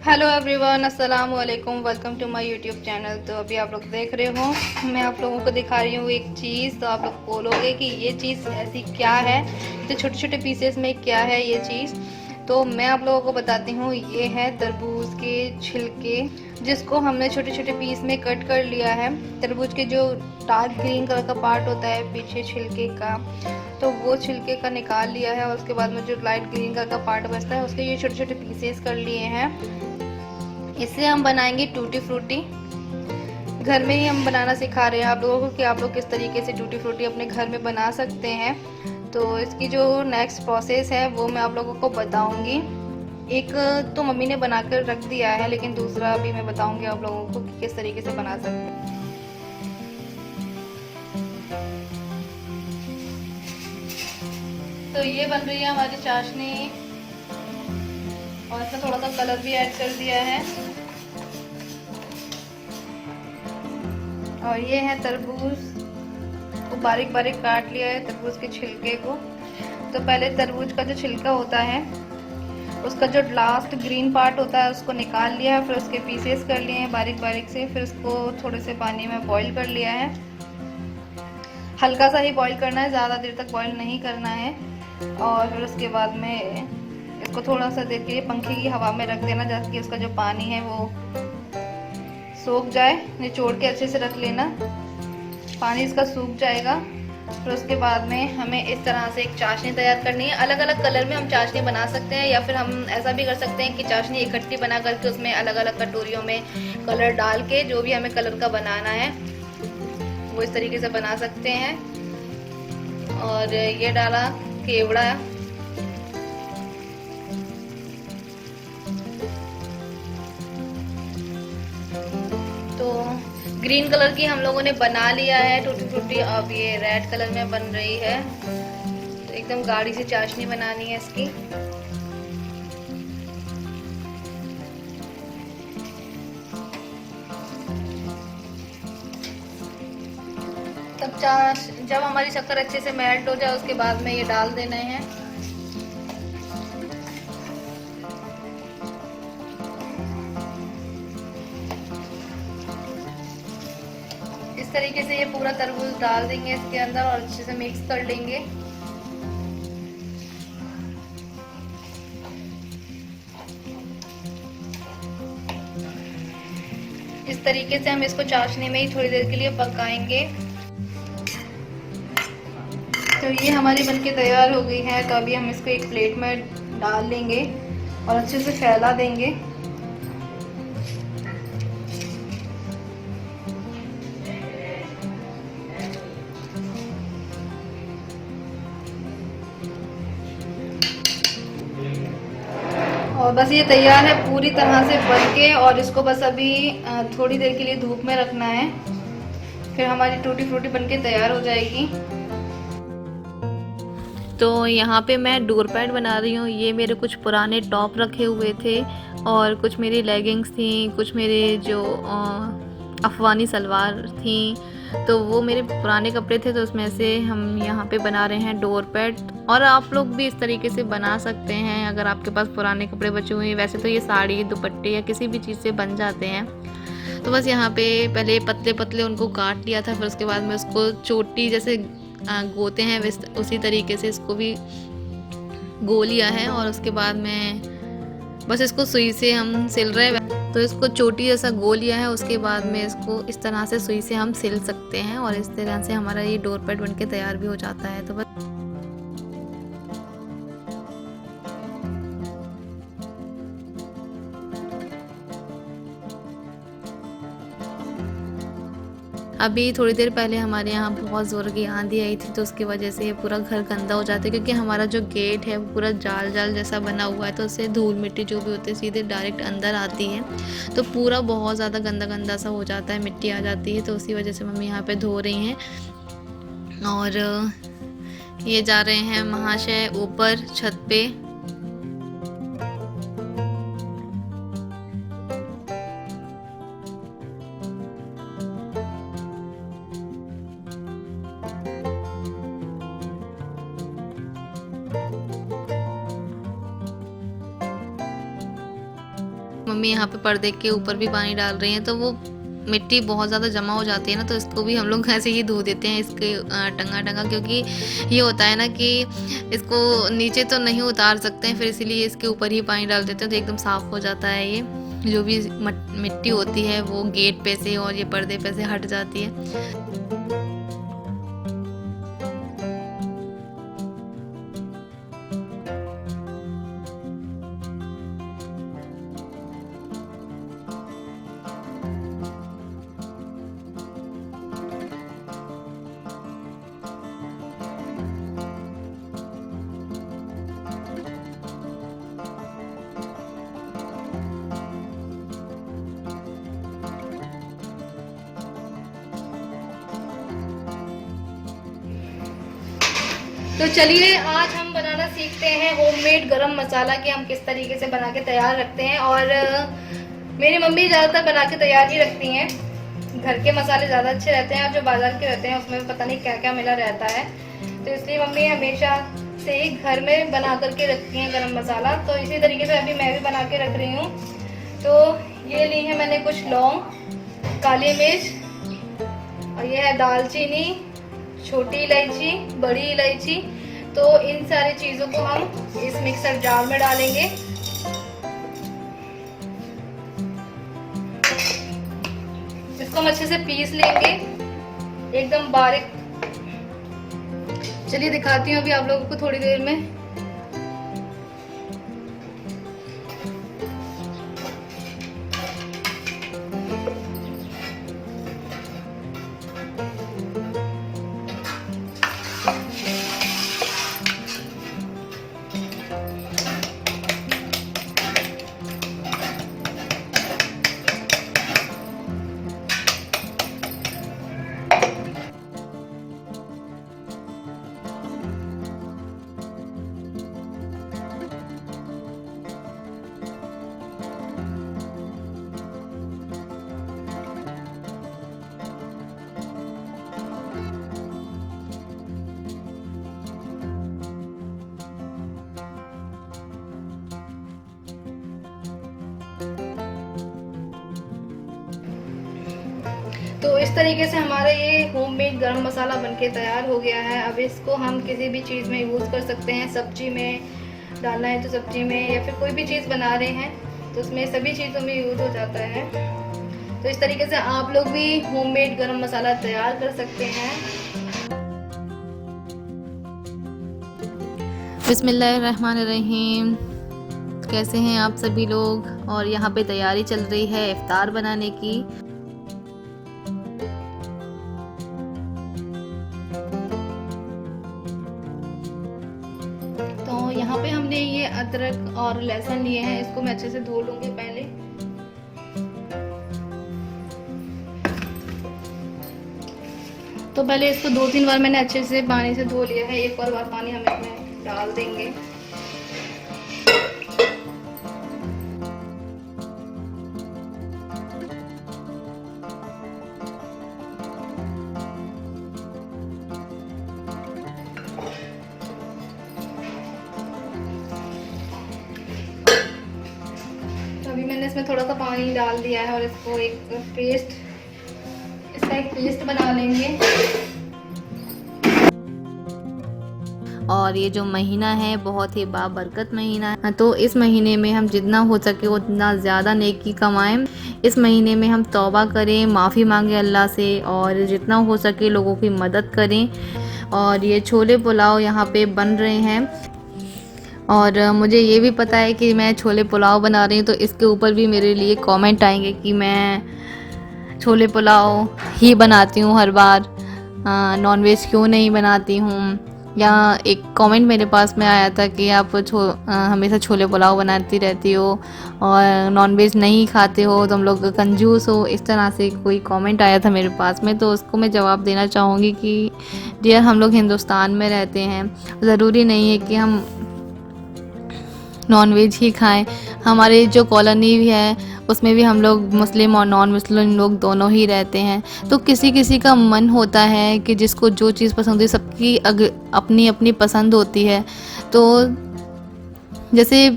Hello everyone, अस्सलाम वालेकुम। Welcome to my YouTube channel. तो अभी आप लोग देख रहे हो, मैं आप लोगों को दिखा रही हूँ एक चीज़। तो आप लोग बोलोगे कि ये चीज़ ऐसी क्या है, तो छोटे छोटे पीसेस में क्या है ये चीज़। तो मैं आप लोगों को बताती हूँ, ये है तरबूज के छिलके, जिसको हमने छोटे छोटे पीस में कट कर लिया है। तरबूज के जो डार्क ग्रीन कलर का पार्ट होता है पीछे छिलके का, तो वो छिलके का निकाल लिया है। और उसके बाद में जो लाइट ग्रीन कलर का पार्ट बचता है, उसके ये छोटे छोटे पीसेस कर लिए हैं। इससे हम बनाएंगे टूटी फ्रूटी। घर में ही हम बनाना सिखा रहे हैं आप लोगों को कि आप लोग किस तरीके से टूटी फ्रूटी अपने घर में बना सकते हैं। तो इसकी जो नेक्स्ट प्रोसेस है वो मैं आप लोगों को बताऊंगी। एक तो मम्मी ने बनाकर रख दिया है, लेकिन दूसरा भी मैं बताऊंगी आप लोगों को कि किस तरीके से बना सकते हैं। तो ये बन रही है हमारी चाशनी, और इसमें थोड़ा सा कलर भी ऐड कर दिया है। और ये है तरबूज को बारीक बारीक काट लिया है, तरबूज के छिलके को। तो पहले तरबूज का जो छिलका होता है, उसका जो लास्ट ग्रीन पार्ट होता है उसको निकाल लिया है। फिर उसके पीसेस कर लिए हैं बारीक बारीक से। फिर उसको थोड़े से पानी में बॉईल कर लिया है। हल्का सा ही बॉईल करना है, ज़्यादा देर तक बॉईल नहीं करना है। और फिर उसके बाद में इसको थोड़ा सा देर के लिए पंखे की हवा में रख देना, ताकि उसका जो पानी है वो सूख जाए। निचोड़ के अच्छे से रख लेना, पानी इसका सूख जाएगा। फिर उसके बाद में हमें इस तरह से एक चाशनी तैयार करनी है। अलग अलग कलर में हम चाशनी बना सकते हैं, या फिर हम ऐसा भी कर सकते हैं कि चाशनी इकट्ठी बना करके उसमें अलग अलग कटोरियों में कलर डाल के, जो भी हमें कलर का बनाना है वो इस तरीके से बना सकते हैं। और ये डाला केवड़ा, तो ग्रीन कलर की हम लोगों ने बना लिया है टूटी फ्रूटी। अब ये रेड कलर में बन रही है। तो एकदम गाढ़ी सी चाशनी बनानी है इसकी। तब जब हमारी शक्कर अच्छे से मेल्ट हो जाए, उसके बाद में ये डाल देने हैं। इस तरीके से ये पूरा तरबूज डाल देंगे इसके अंदर और अच्छे से मिक्स कर लेंगे। इस तरीके से हम इसको चाशनी में ही थोड़ी देर के लिए पकाएंगे। तो ये हमारी बनके तैयार हो गई है। तो अभी हम इसको एक प्लेट में डाल लेंगे और अच्छे से फैला देंगे। और बस ये तैयार है पूरी तरह से बनके। और इसको बस अभी थोड़ी देर के लिए धूप में रखना है, फिर हमारी टूटी फ्रूटी बनके तैयार हो जाएगी। तो यहाँ पे मैं डोर पैड बना रही हूँ। ये मेरे कुछ पुराने टॉप रखे हुए थे, और कुछ मेरी लेगिंग्स थी, कुछ मेरे जो अफगानी सलवार थी, तो वो मेरे पुराने कपड़े थे। तो उसमें से हम यहाँ पे बना रहे हैं डोर पैड। और आप लोग भी इस तरीके से बना सकते हैं अगर आपके पास पुराने कपड़े बचे हुए हैं। वैसे तो ये साड़ी, दुपट्टे या किसी भी चीज़ से बन जाते हैं। तो बस यहाँ पे पहले पतले पतले उनको काट लिया था। फिर उसके बाद में उसको चोटी जैसे गोते हैं उसी तरीके से इसको भी गो लिया है। और उसके बाद में बस इसको सुई से हम सिल रहे हैं। तो इसको चोटी जैसा गो लिया है। उसके बाद में इसको इस तरह से सुई से हम सिल सकते हैं, और इस तरह से हमारा ये डोर पैड बनके तैयार भी हो जाता है। तो बस अभी थोड़ी देर पहले हमारे यहाँ बहुत ज़ोर की आंधी आई थी, तो उसकी वजह से ये पूरा घर गंदा हो जाता है, क्योंकि हमारा जो गेट है वो पूरा जाल जाल जैसा बना हुआ है। तो उससे धूल मिट्टी जो भी होती है सीधे डायरेक्ट अंदर आती है, तो पूरा बहुत ज़्यादा गंदा गंदा सा हो जाता है, मिट्टी आ जाती है। तो उसी वजह से मम्मी यहाँ पे धो रही हैं। और ये जा रहे हैं महाशय ऊपर छत पे। मम्मी यहाँ पे पर्दे के ऊपर भी पानी डाल रही हैं, तो वो मिट्टी बहुत ज़्यादा जमा हो जाती है ना, तो इसको भी हम लोग ऐसे ही धो देते हैं, इसके टंगा टंगा, क्योंकि ये होता है ना कि इसको नीचे तो नहीं उतार सकते हैं, फिर इसीलिए इसके ऊपर ही पानी डाल देते हैं, तो एकदम साफ़ हो जाता है। ये जो भी मिट्टी होती है वो गेट पे से और ये पर्दे पे से हट जाती है। तो चलिए आज हम बनाना सीखते हैं होममेड गरम मसाला कि हम किस तरीके से बना के तैयार रखते हैं। और मेरी मम्मी ज़्यादातर बना के तैयार ही रखती हैं। घर के मसाले ज़्यादा अच्छे रहते हैं और जो बाजार के रहते हैं उसमें पता नहीं क्या क्या मिला रहता है, तो इसलिए मम्मी हमेशा से ही घर में बना करके रखती हैं गरम मसाला। तो इसी तरीके से अभी मैं भी बना के रख रही हूँ। तो ये ली है मैंने कुछ लौंग, काली मिर्च, और ये है दालचीनी, छोटी इलायची, बड़ी इलायची। तो इन सारी चीज़ों को हम इस मिक्सर जार में डालेंगे। इसको हम अच्छे से पीस लेंगे एकदम बारीक। चलिए दिखाती हूँ अभी आप लोगों को थोड़ी देर में। तो इस तरीके से हमारा ये होममेड गरम मसाला बनके तैयार हो गया है। अब इसको हम किसी भी चीज़ में यूज़ कर सकते हैं। सब्जी में डालना है तो सब्जी में, या फिर कोई भी चीज़ बना रहे हैं तो उसमें सभी चीज़ों में यूज़ हो जाता है। तो इस तरीके से आप लोग भी होममेड गरम मसाला तैयार कर सकते हैं। बिस्मिल्लाहिर्रहमानिर्रहीम। कैसे हैं आप सभी लोग? और यहाँ पे तैयारी चल रही है इफ्तार बनाने की। तो यहाँ पे हमने ये अदरक और लहसुन लिए हैं, इसको मैं अच्छे से धो लूंगी पहले। तो पहले इसको 2-3 बार मैंने अच्छे से पानी से धो लिया है। एक और बार पानी हम इसमें डाल देंगे। अभी मैंने इसमें थोड़ा सा पानी डाल दिया है और इसको इसका एक पेस्ट बना लेंगे। और ये जो महीना है बहुत ही बाबरकत महीना है, तो इस महीने में हम जितना हो सके उतना ज़्यादा नेकी कमाएं। इस महीने में हम तौबा करें, माफ़ी मांगे अल्लाह से, और जितना हो सके लोगों की मदद करें। और ये छोले पुलाव यहाँ पे बन रहे हैं, और मुझे ये भी पता है कि मैं छोले पुलाव बना रही हूँ तो इसके ऊपर भी मेरे लिए कमेंट आएंगे कि मैं छोले पुलाव ही बनाती हूँ हर बार, नॉनवेज क्यों नहीं बनाती हूँ। या एक कमेंट मेरे पास में आया था कि आप हमेशा छोले पुलाव बनाती रहती हो और नॉनवेज नहीं खाते हो, तुम लोग कंजूस हो। इस तरह से कोई कमेंट आया था मेरे पास में, तो उसको मैं जवाब देना चाहूँगी कि डियर, हम लोग हिंदुस्तान में रहते हैं, ज़रूरी नहीं है कि हम नॉनवेज ही खाएं। हमारे जो कॉलोनी भी है उसमें भी हम लोग मुस्लिम और नॉन मुस्लिम लोग दोनों ही रहते हैं। तो किसी किसी का मन होता है कि जिसको जो चीज़ पसंद है, सबकी अपनी अपनी पसंद होती है। तो जैसे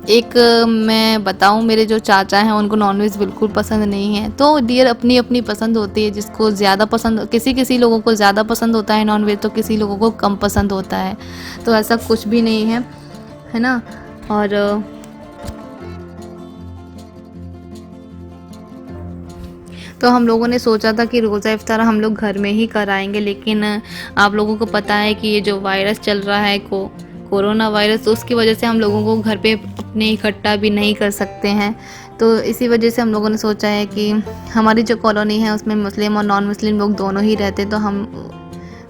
एक मैं बताऊं, मेरे जो चाचा हैं उनको नॉनवेज बिल्कुल पसंद नहीं है। तो डियर अपनी अपनी पसंद होती है, जिसको ज़्यादा पसंद, किसी लोगों को ज़्यादा पसंद होता है नॉनवेज, तो किसी लोगों को कम पसंद होता है। तो ऐसा कुछ भी नहीं है ना। और तो हम लोगों ने सोचा था कि रोज़ा इफ्तार हम लोग घर में ही कराएंगे, लेकिन आप लोगों को पता है कि ये जो वायरस चल रहा है कोरोना वायरस, तो उसकी वजह से हम लोगों को घर पे अपने इकट्ठा भी नहीं कर सकते हैं। तो इसी वजह से हम लोगों ने सोचा है कि हमारी जो कॉलोनी है उसमें मुस्लिम और नॉन मुस्लिम लोग दोनों ही रहते, तो हम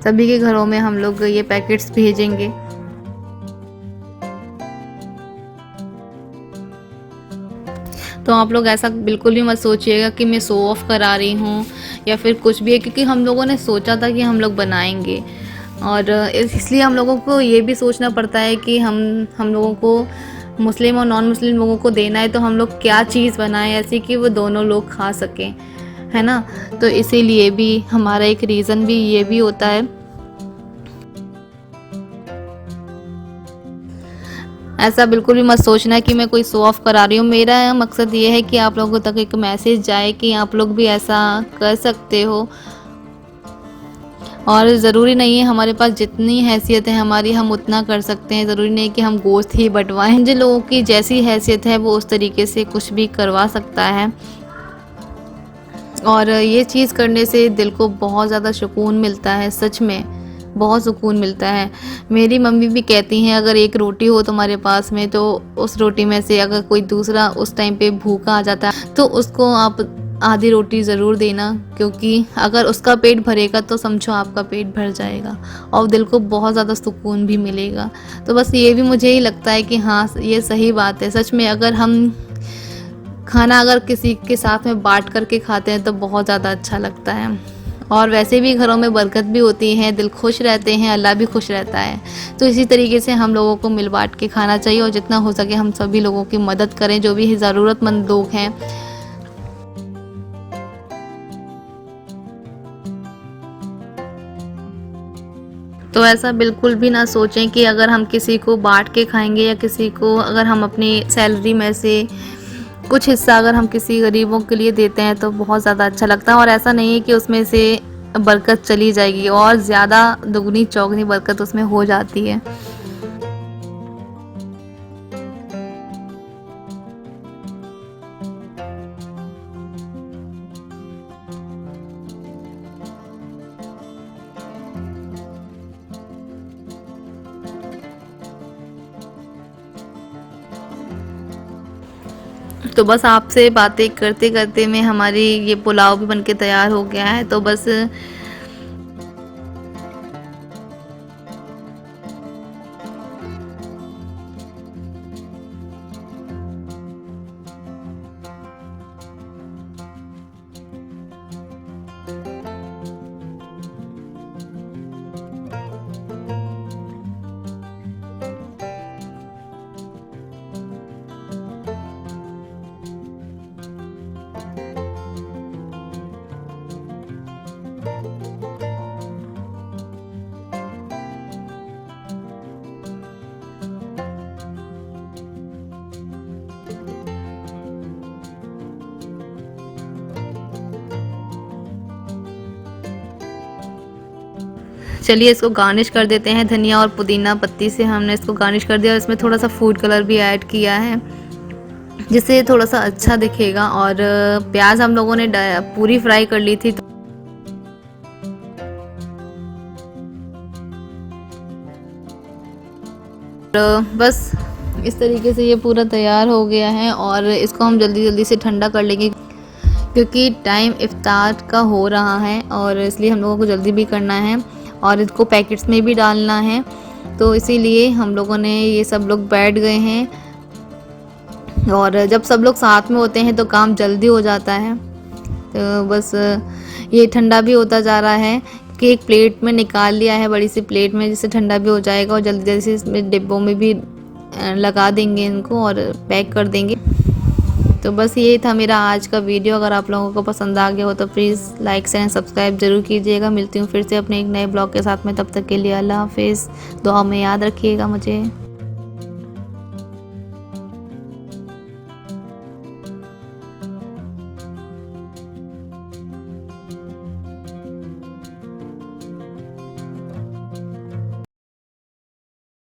सभी के घरों में हम लोग ये पैकेट्स भेजेंगे। तो आप लोग ऐसा बिल्कुल भी मत सोचिएगा कि मैं शो ऑफ करा रही हूँ या फिर कुछ भी है, क्योंकि हम लोगों ने सोचा था कि हम लोग बनाएंगे, और इसलिए हम लोगों को ये भी सोचना पड़ता है कि हम लोगों को मुस्लिम और नॉन मुस्लिम लोगों को देना है, तो हम लोग क्या चीज़ बनाएं ऐसी कि वो दोनों लोग खा सकें, है ना। तो इसीलिए भी हमारा एक रीज़न भी ये भी होता है। ऐसा बिल्कुल भी मत सोचना कि मैं कोई शो ऑफ करा रही हूँ। मेरा मकसद ये है कि आप लोगों तक एक मैसेज जाए कि आप लोग भी ऐसा कर सकते हो, और ज़रूरी नहीं है हमारे पास जितनी हैसियत है हमारी हम उतना कर सकते हैं। ज़रूरी नहीं कि हम गोश्त ही बंटवाएं। जिन लोगों की जैसी हैसियत है वो उस तरीके से कुछ भी करवा सकता है, और ये चीज़ करने से दिल को बहुत ज़्यादा सुकून मिलता है, सच में बहुत सुकून मिलता है। मेरी मम्मी भी कहती हैं अगर एक रोटी हो तुम्हारे पास में, तो उस रोटी में से अगर कोई दूसरा उस टाइम पे भूखा आ जाता है तो उसको आप आधी रोटी ज़रूर देना, क्योंकि अगर उसका पेट भरेगा तो समझो आपका पेट भर जाएगा और दिल को बहुत ज़्यादा सुकून भी मिलेगा। तो बस ये भी मुझे ही लगता है कि हाँ ये सही बात है। सच में अगर हम खाना अगर किसी के साथ में बांट करके खाते हैं तो बहुत ज़्यादा अच्छा लगता है, और वैसे भी घरों में बरकत भी होती है, दिल खुश रहते हैं, अल्लाह भी खुश रहता है। तो इसी तरीके से हम लोगों को मिल बांट के खाना चाहिए, और जितना हो सके हम सभी लोगों की मदद करें जो भी ज़रूरतमंद लोग हैं। तो ऐसा बिल्कुल भी ना सोचें कि अगर हम किसी को बांट के खाएंगे या किसी को अगर हम अपनी सैलरी में से कुछ हिस्सा अगर हम किसी गरीबों के लिए देते हैं तो बहुत ज़्यादा अच्छा लगता है। और ऐसा नहीं है कि उसमें से बरकत चली जाएगी, और ज़्यादा दुगनी चौगनी बरकत उसमें हो जाती है। तो बस आपसे बातें करते करते में हमारी ये पुलाव भी बनके तैयार हो गया है। तो बस चलिए इसको गार्निश कर देते हैं। धनिया और पुदीना पत्ती से हमने इसको गार्निश कर दिया, और इसमें थोड़ा सा फूड कलर भी ऐड किया है जिससे थोड़ा सा अच्छा दिखेगा। और प्याज हम लोगों ने पूरी फ्राई कर ली थी, तो बस इस तरीके से ये पूरा तैयार हो गया है। और इसको हम जल्दी जल्दी से ठंडा कर लेंगे, क्योंकि टाइम इफ्तार का हो रहा है और इसलिए हम लोगों को जल्दी भी करना है और इसको पैकेट्स में भी डालना है। तो इसीलिए हम लोगों ने ये सब लोग बैठ गए हैं, और जब सब लोग साथ में होते हैं तो काम जल्दी हो जाता है। तो बस ये ठंडा भी होता जा रहा है कि एक प्लेट में निकाल लिया है, बड़ी सी प्लेट में, जिससे ठंडा भी हो जाएगा, और जल्दी जल्दी से इसमें डिब्बों में भी लगा देंगे इनको और पैक कर देंगे। तो बस ये था मेरा आज का वीडियो। अगर आप लोगों को पसंद आ गया हो तो प्लीज़ लाइक शेयर सब्सक्राइब जरूर कीजिएगा। मिलती हूँ फिर से अपने एक नए ब्लॉग के साथ में, तब तक के लिए अल्लाह हाफिज़। दुआ में याद रखिएगा मुझे।